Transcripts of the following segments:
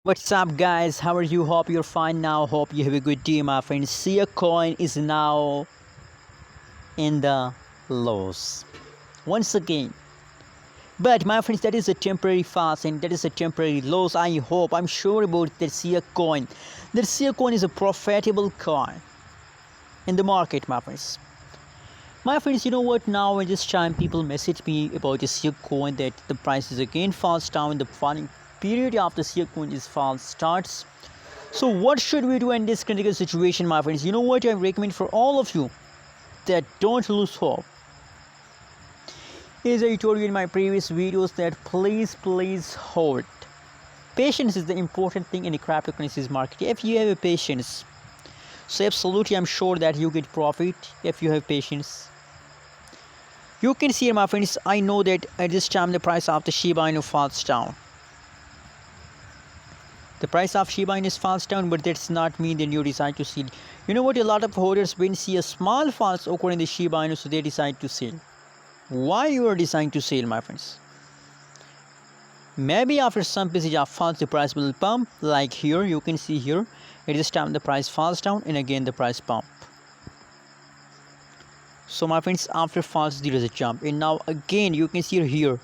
What's up, guys? How are you? Hope you're fine now. Hope you have a good day, my friends. Siacoin is now in the lows once again. But my friends, that is a temporary fast and that is a temporary loss. I'm sure about the Siacoin. The Siacoin is a profitable coin in the market, my friends. My friends, you know what? Now at this time, people message me about the Siacoin that the price is again falls down. The falling period of the Siacoin is fall starts. So what should we do in this critical situation, my friends? You know what I recommend for all of you, that don't lose hope. As I told you in my previous videos, that please hold. Patience is the important thing in the cryptocurrencies market. If you have a patience, so absolutely I'm sure that you get profit if you have patience. You can see, my friends, I know that at this time the price of the Shiba Inu falls down. The price of Shiba Inu falls down, but that's not mean that you decide to sell. You know what? A lot of holders, when see a small falls occur in the Shiba Inu, so they decide to sell. Why you are deciding to sell, my friends? Maybe after some passage of falls, the price will pump. Like here, you can see here, at this time the price falls down and again the price pump. So my friends, after falls there is a jump, and now again you can see here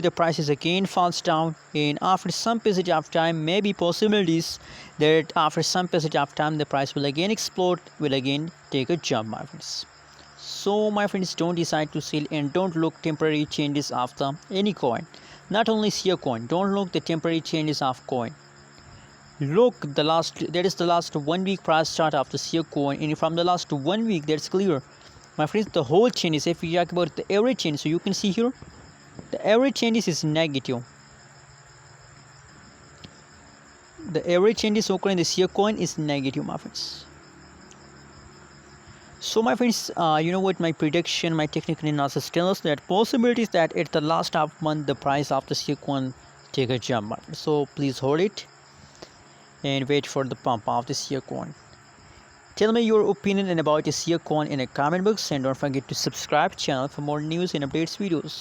the price is again falls down, and after some passage of time, maybe possibilities that after some passage of time the price will again explode, will again take a jump, my friends. So my friends, don't decide to sell and don't look temporary changes of the any coin, not only Siacoin. Don't look the temporary changes of coin. Look the last, that is the last 1 week price chart of the Siacoin, and from the last 1 week that's clear, my friends, the whole changes. If we talk about the average change, so you can see here the average changes is negative. The average changes occurring in the Siacoin is negative, my friends. So my friends, you know what, my prediction, my technical analysis tells us that possibilities that at the last half month the price of the Siacoin take a jump. So please hold it and wait for the pump of the Siacoin. Tell me your opinion about the Siacoin in the comment box, and don't forget to subscribe channel for more news and updates videos.